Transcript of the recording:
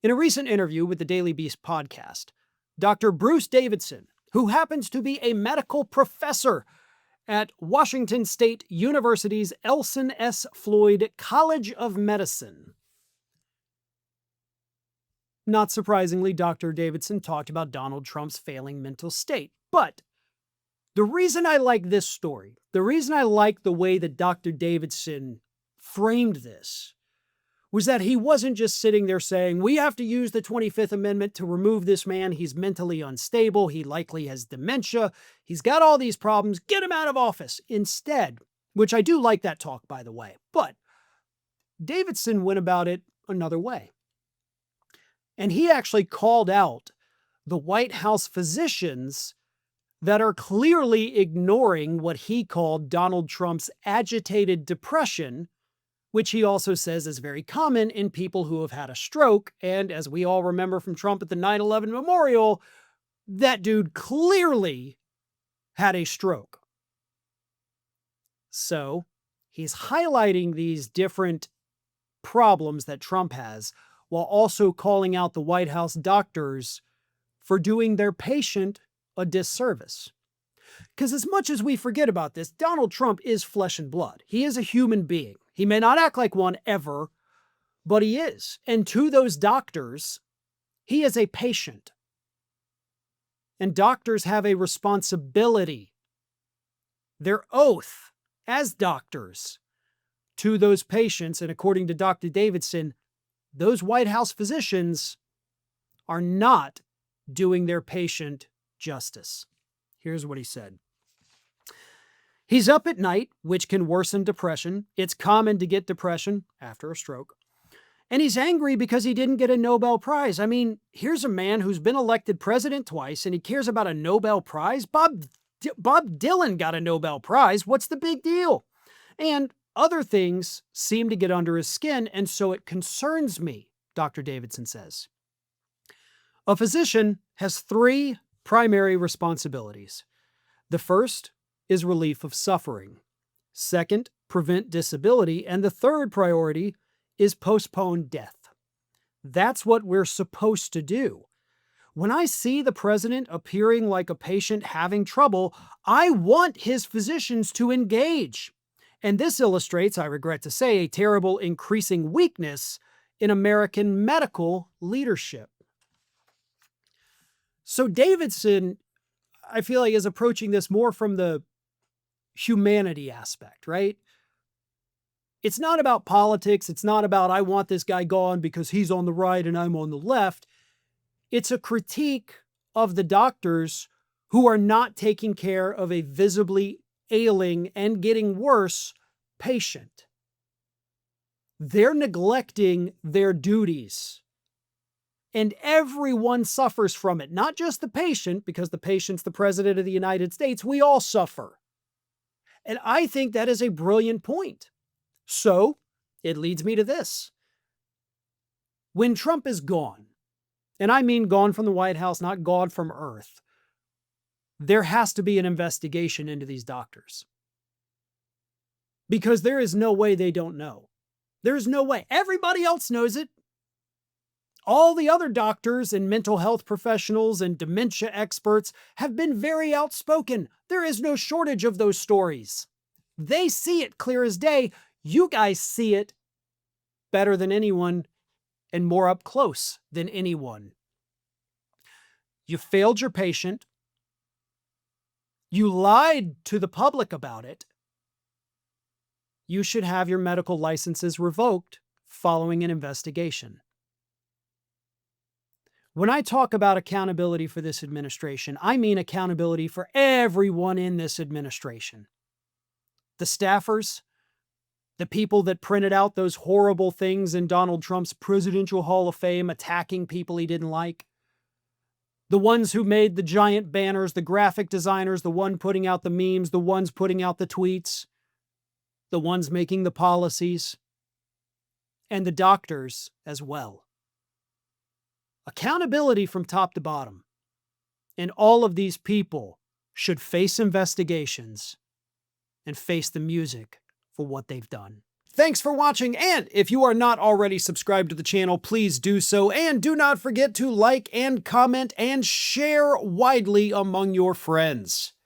In a recent interview with the Daily Beast podcast, Dr. Bruce Davidson, who happens to be a medical professor at Washington State University's Elson S. Floyd College of Medicine. Not surprisingly, Dr. Davidson talked about Donald Trump's failing mental state. But the reason I like this story, the reason I like the way that Dr. Davidson framed this, was that he wasn't just sitting there saying, we have to use the 25th Amendment to remove this man. He's mentally unstable. He likely has dementia. He's got all these problems. Get him out of office. Instead, which I do like that talk, by the way, but Davidson went about it another way. And he actually called out the White House physicians that are clearly ignoring what he called Donald Trump's agitated depression, which he also says is very common in people who have had a stroke. And as we all remember from Trump at the 9/11 memorial, that dude clearly had a stroke. So he's highlighting these different problems that Trump has while also calling out the White House doctors for doing their patient a disservice. Because as much as we forget about this, Donald Trump is flesh and blood. He is a human being. He may not act like one ever, but he is. And to those doctors, he is a patient. And doctors have a responsibility, their oath as doctors, to those patients. And according to Dr. Davidson, those White House physicians are not doing their patient justice. Here's what he said. He's up at night, which can worsen depression. It's common to get depression after a stroke. And he's angry because he didn't get a Nobel Prize. I mean, here's a man who's been elected president twice and he cares about a Nobel Prize. Bob Dylan got a Nobel Prize. What's the big deal? And other things seem to get under his skin, and so it concerns me, Dr. Davidson says. A physician has three primary responsibilities. The first is relief of suffering. Second, prevent disability. And the third priority is postpone death. That's what we're supposed to do. When I see the president appearing like a patient having trouble, I want his physicians to engage. And this illustrates, I regret to say, a terrible increasing weakness in American medical leadership. So Davidson, I feel like, is approaching this more from the humanity aspect, right? It's not about politics. It's not about, I want this guy gone because he's on the right and I'm on the left. It's a critique of the doctors who are not taking care of a visibly ailing and getting worse patient. They're neglecting their duties. And everyone suffers from it, not just the patient, because the patient's the president of the United States. We all suffer. And I think that is a brilliant point. So it leads me to this. When Trump is gone, and I mean gone from the White House, not gone from Earth, there has to be an investigation into these doctors. Because there is no way they don't know. There's no way. Everybody else knows it. All the other doctors and mental health professionals and dementia experts have been very outspoken. There is no shortage of those stories. They see it clear as day. You guys see it better than anyone and more up close than anyone. You failed your patient. You lied to the public about it. You should have your medical licenses revoked following an investigation. When I talk about accountability for this administration, I mean accountability for everyone in this administration. The staffers, the people that printed out those horrible things in Donald Trump's Presidential Hall of Fame attacking people he didn't like, the ones who made the giant banners, the graphic designers, the one putting out the memes, the ones putting out the tweets, the ones making the policies, and the doctors as well. Accountability from top to bottom. And all of these people should face investigations and face the music for what they've done. Thanks for watching, and if you are not already subscribed to the channel, please do so, and do not forget to like and comment and share widely among your friends.